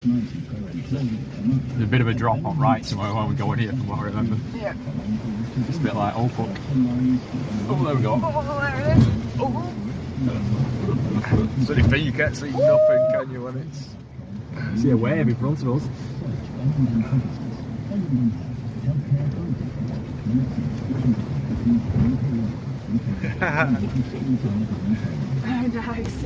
There's a bit of a drop on right somewhere when we go in here, from what I remember. Yeah. It's a bit like, oh fuck. Oh, there we go. Oh, there it is. Oh. Funny thing, you can't see nothing, can you, when it's... See a wave in front of us. Very nice.